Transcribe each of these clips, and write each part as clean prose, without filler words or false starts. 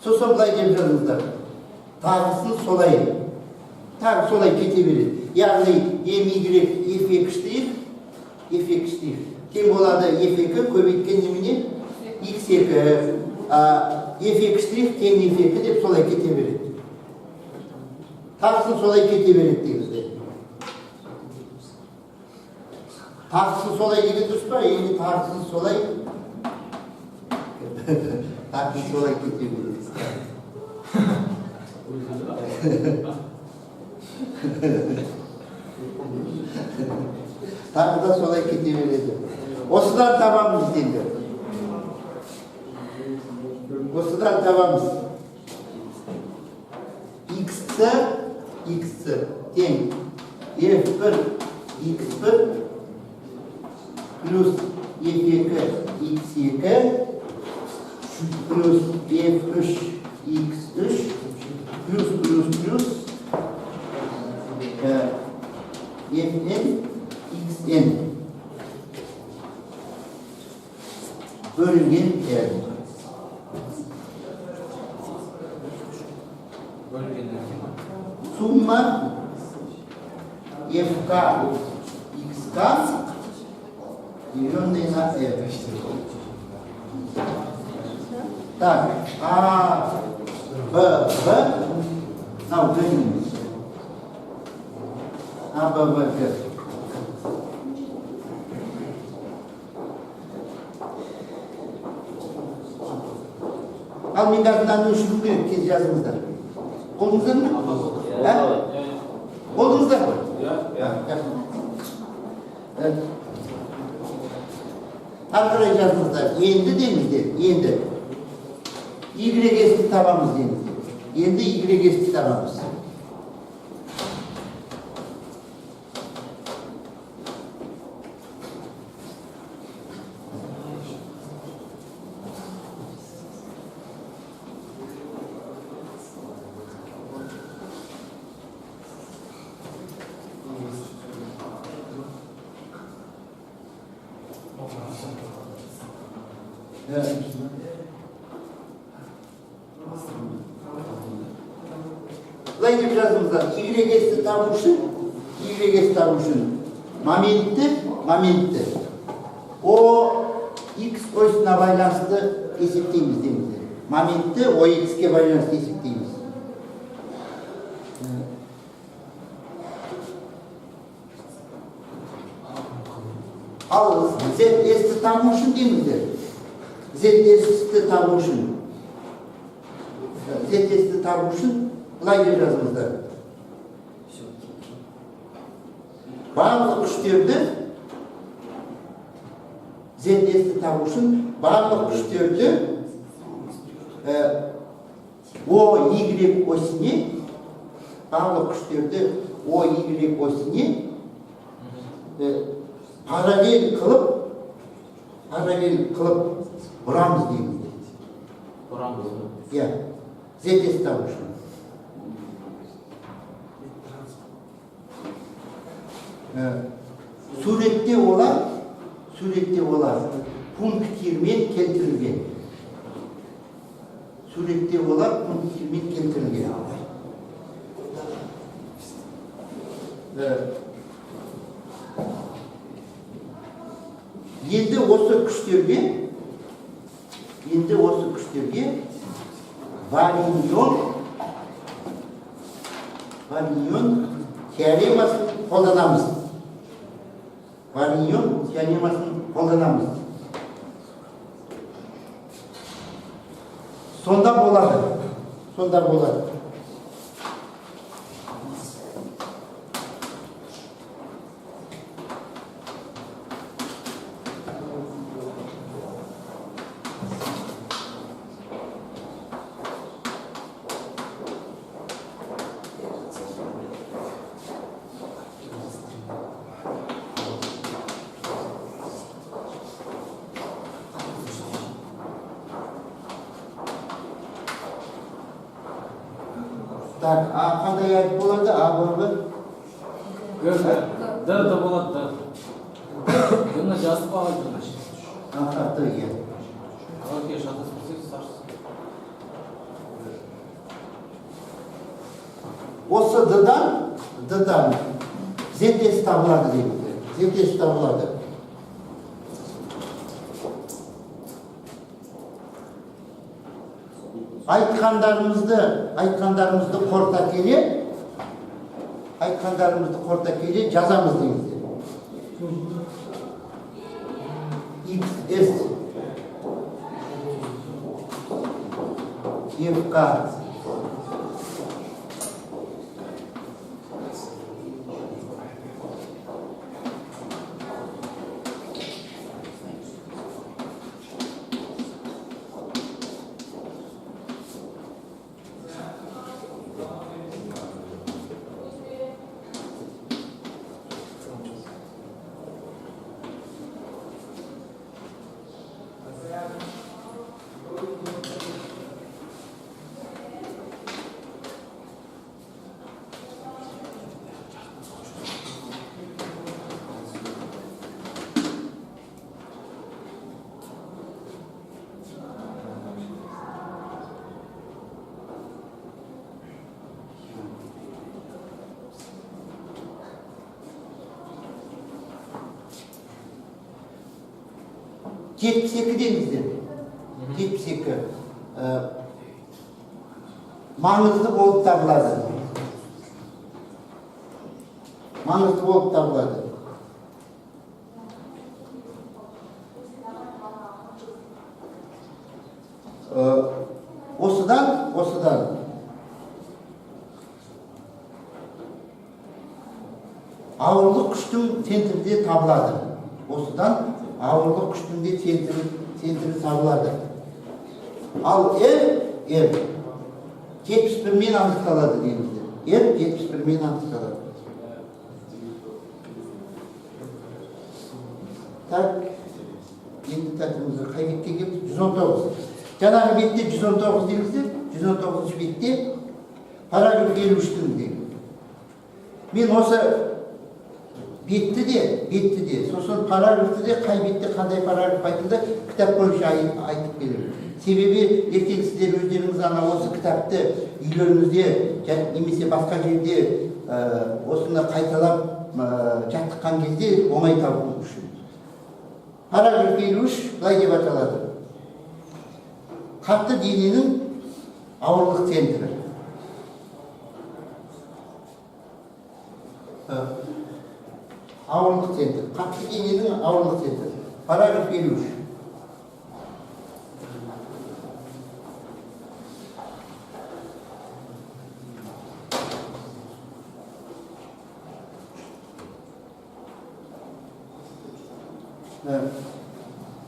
So'sam былай деп жазыңыздар. Тағысын солай. Тағы солай кете береді. Яғни f(x) тең болады f2 көбейткен немене? x2. f(x) тең f2 деп солай кете береді. Тағысын солай кете береді деймізде. Тағысын солай деген дұрыс па? Енді тағысын солай тағысын солай кете береді. Тағы да солай кете береді. Осыдан табамыз дейді. Осыдан табамыз. X тең f1 x1 плюс f2 x2 плюс f3 x3 плюс fn xn bölüngen değer. Summa fk xk деленное на f. Так, а, б, на удаление. А, б, в, г. Ал мен мынаны өшіру керек, тез жазыңыздар. Қолыңыздар ма? Қолыңыздар ма? Ары қарай жазыңыздар. Енді деміздер, енді. Y-ді табамыз деміздер. Енді Y-ді табамыз. Былай деп жазыңыздар. Y-ді табу үшін моментті O X осына байланысты есептейміз деміздер. Моментті O X-ке байланысты есептейміз. Ал Z-ді табу үшін деміздер. Z-ді табу үшін былай деп жазыңыздар. Барлық күштерді Z-ді табу үшін барлық күштерді OY осіне параллель қылып бұрамыз дейміз. Бұрамыз? Иә, Z-ді табу үшін. Суретте олар пунктирмен келтірілген. Енді осы күштерге Вариньон теоремасын қолданамыз. Сонда болады. Так, қандай әріп болады? А бұрғы? Д болады. Бұны жазып алады. Д, Окей, шатаспасек старшысы. Осы д-дан зетес табылады дейді. Зетес табылады. Айтқандарымызды қорыта келе жазамыз дейміздер. XS FK деңіздер. 72 маңызды болып табылады. Осыдан ауырлық күштің центрінде табылады. Ауырлық күштің де центрі табылады. Ал R 71-мен анықталады дейміздер. R 71-мен анықталады. Так, енді тәтімізді қай бетке келді? 119. Жаңағы бетте 119 дейміздер. 119 бетте параграф 53-тің дейміз. Мен осы бетті де, сосын параграфты де, қай бетте қандай параграф айтылды, кітап бойынша айтып келемін. Себебі ертең сіздер өздеріңіз осы кітапты үйлеріңізде, немесе басқа жерде осыны қайталап жаттыққан кезде оңай табу үшін. Параграф 53 былай деп аталады. Қатты дененің ауырлық центрі. Қатты дененің ауырлық центрі. Параграф 53.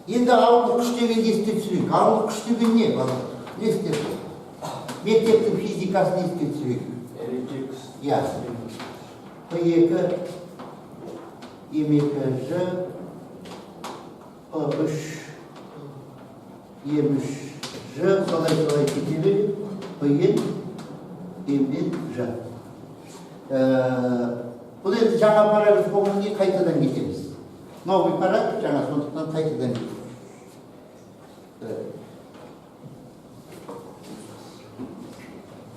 Енді ауырлық күш дегенді еске түсірейік. Ауырлық күш деген не? Мектептің физикасын еске түсірейік. P2, M2Ж, P3, M3Ж, солай кете береді. P-ен, M-ден Ж. Бұл енді жаңа параграф болған кейін қайтадан кетеміз. Новый параграф жаңа, сондықтан қайтадан кетеміз.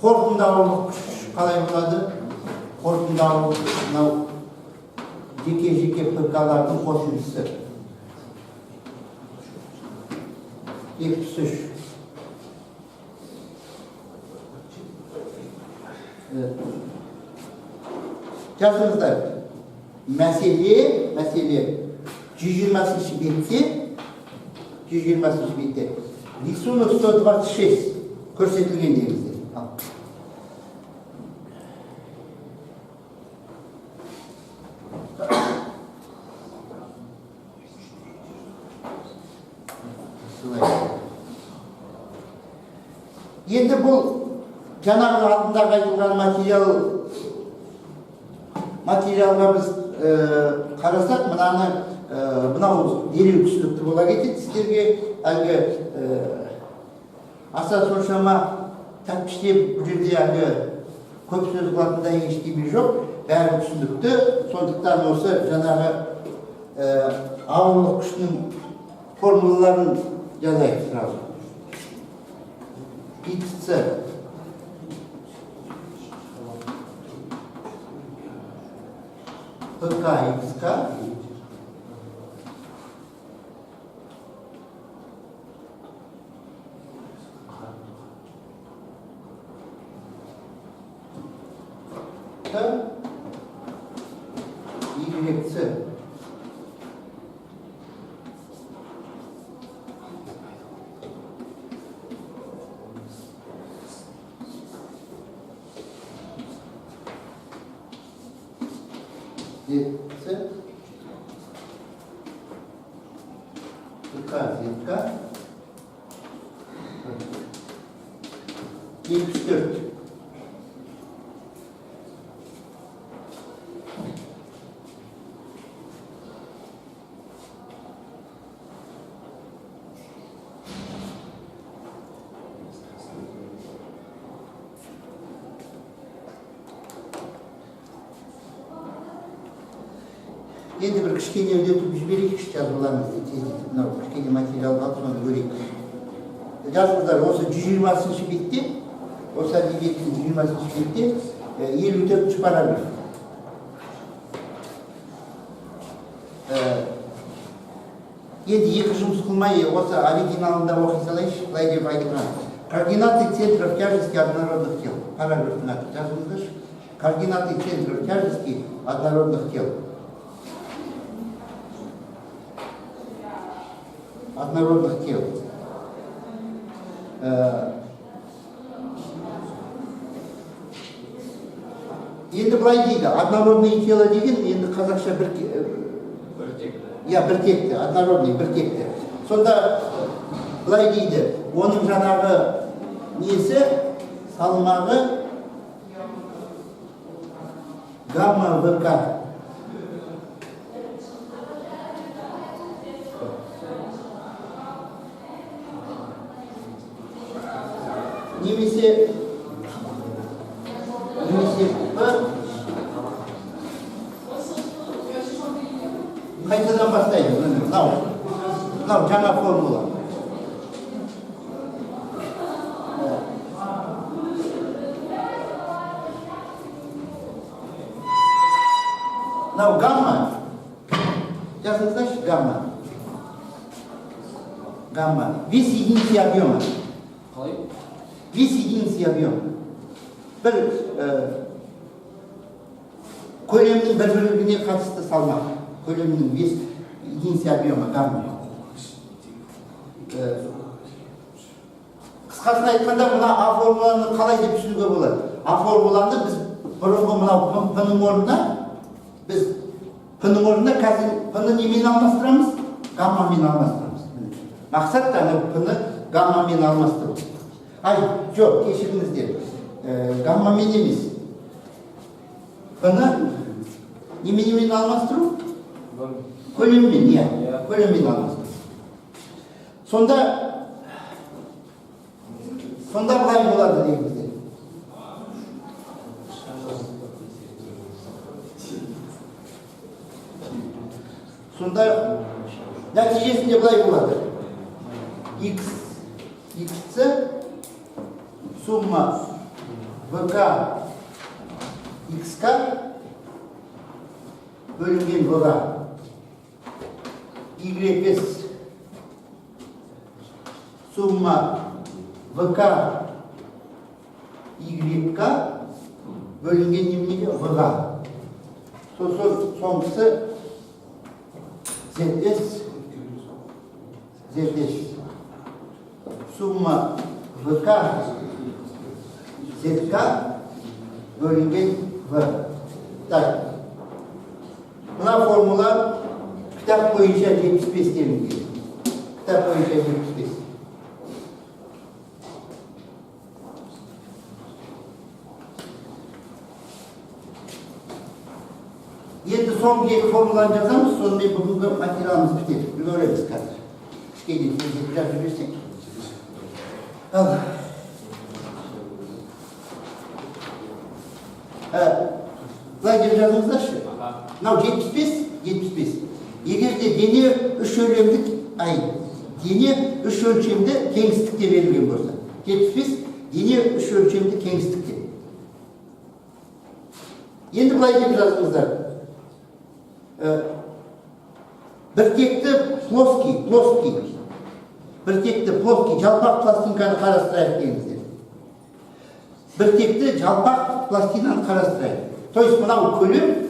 Қорытынды ауырлық күш қалай болады? Қорытынды ауырлық күш мынау жеке ПК-лардың қосындысы. 73. Жазыңыздар. Мәселе 120-ші бетте. Рисунок 126 көрсетілген дейміздер. Енді бұл жаңағы алдындағы айтылған материалға біз қарасақ, мынау дереу түсінікті бола кетеді сіздерге. Әлгі аса соншама тәптіштеп бұл жерде әлгі көп сөз қылатындай ештеме жоқ, бәрі түсінікті. Сондықтан осы жаңағы ауырлық күшінің формулаларын Жазайық сразу. XC ПК XK YC ZC ПК ZK 74 Енді бір кішкене өтіп жіберейікші жазуларыңызды тездетіп, мынау кішкене материал алып соны көрейік. Жазыңыздар, осы 120-ші бетте, осы әдебиеттің 120-ші бетте 54-ші параграф. Енді екі жұмыс қылмай осы оригиналында оқи салайыншы, былай деп айтылған. Координаты центров тяжести однородных тел. Параграфтың аты жазыңыздаршы. Координаты центров тяжести однородных тел. Однородных тел. Енді былай дейді, однородные тело деген, енді қазақша біртекті, однородный, біртекті. Сонда былай дейді, оның жаңағы несі, салмағы гамма ВК. Немесе қайтадан бастаймыз. Мынау жаңа формула. Мынау гамма. Жазыңыздаршы, гамма. Гамма. Вес единицы объема. Вес единицы объема. Бір көлемнің бір бөлігіне қатысты салмақ. Көлемнің вес единицы объема гамма. Қысқасын айтқанда, мына А формуланы қалай деп түсінуге болады? А формуланы біз бұрынғы мынау П-ның орнына, біз П-ның орнына қазір П-ны немен алмастырамыз? Гаммамен алмастырамыз. Мақсат та П-ны гаммамен алмастыру. Ай, жоқ, кешіріңіздер. Гаммамен емес. П-ны немен алмастыру? Көлеммен, иә, көлеммен алмастыру. Сонда былай болады дейміздер. Сонда нәтижесінде былай болады. XC сумма ВК XK бөлінген В-ға YS сумма ВК YK бөлінген неменеге В-ға. Соңғысы ZS сумма ВК ZK бөлінген В. Так. Мына формула кітап бойынша 75 делінген. Кітап бойынша 75. Енді соңғы екі формуланы жазамыз, сонымен бүгінгі материалымыз бітеді. Үлгереміз қазір. Кішкене тездетіп жазып жіберсек. Былай деп жазыңыздаршы. Мынау 75. Егер де дене үш өлемдік дене үш өлшемді кеңістікте берілген болса. 75 дене үш өлшемді кеңістікте. Енді былай деп жазыңыздар. Біртекті плоский. Біртекті плоский жалпақ пластинканы қарастырайық деңіздер. Біртекті жалпақ пластинаны қарастырайық. То есть мынау көлем.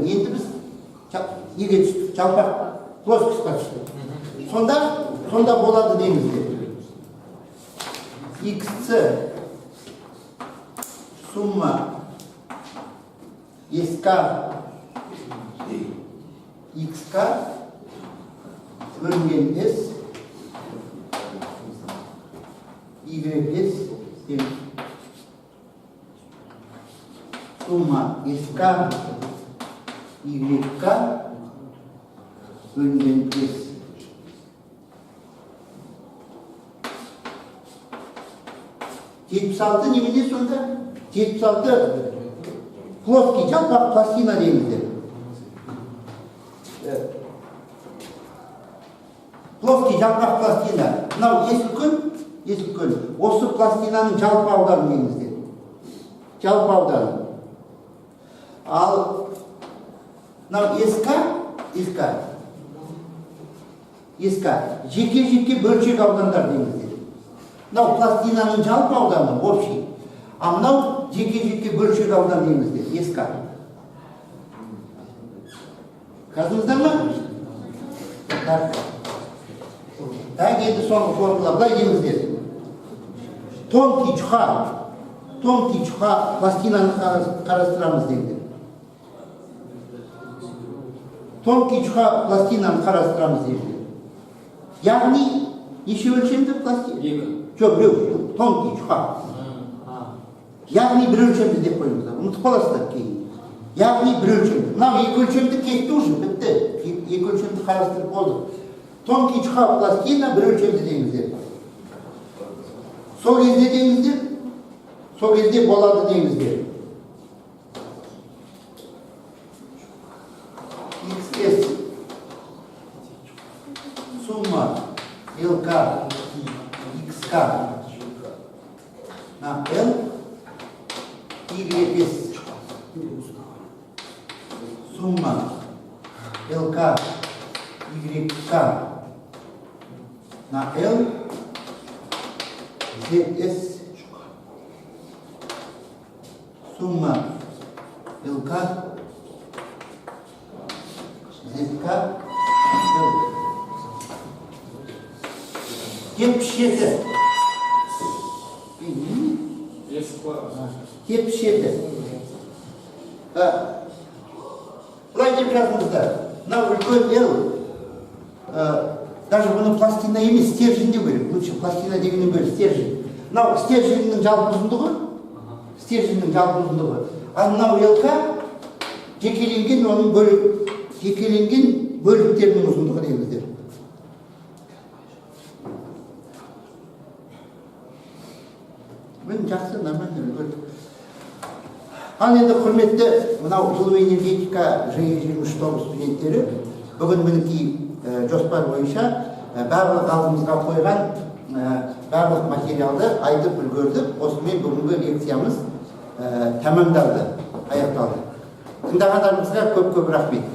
Енді біз неге түстік? Жалпақ плоскостьқа түстік. Сонда болады деңіздер. XC сумма SK XK бөлінген S YS сумма SK YK бөлінген S. Жетпіс алты немене сонда? 76 плоский жалпақ пластина дейміздер. Плоский жалпақ пластина. Мынау есілкөл. Осы пластинаның жалпы ауданы дейміздер. Жалпы ауданы. Ал мынау SK жеке бөлшек аудандар дейміздер. Мынау пластинаның жалпы ауданы общий. А мынау жеке бөлшек аудан дейміздер. SK. Қазыңыздар ма? Так, енді соңғы формула былай дейміздер. Тонкий чуха пластинаны қарастырамыз дейміздер. Тонкий чуха пластинаны қарастырамыз дейміздер. Яғни неше өлшемді пластина? Жоқ, біреу, тонкий чуха. Яғни бір өлшемді деп қойыңыздар. Ұмытып қаласыздар кейін. Яғни бір өлшемді. Мынау екі өлшемді кетті уже, бітті. Екі өлшемді қарастырып болдық. Тонкий чуха пластина бір өлшемді дейміздер. Сол кезде болады дейміздер. XS сумма LK XK на L YS сумма LK YK на L ZS сумма LK ZK L 77 Былай деп жазыңыздар. Мынау үлкен L даже бұны пластина емес, стержень деу керек. Лучше пластина дегеннен гөрі стержень. Мынау стерженьнің жалпы ұзындығы. Ал мынау LK жекеленген бөліктерінің ұзындығы дейміздер. Мен жақсы, нормально үлгердім. Ал енді құрметті мынау жылу энергетика ЖЭ-23 студенттері, бүгін мінекей жоспар бойынша барлық алдымызға қойған барлық материалды айтып үлгердік. Осымен бүгінгі лекциямыз тәмамдалды, аяқталды. Тыңдағандарыңызға көп рахмет.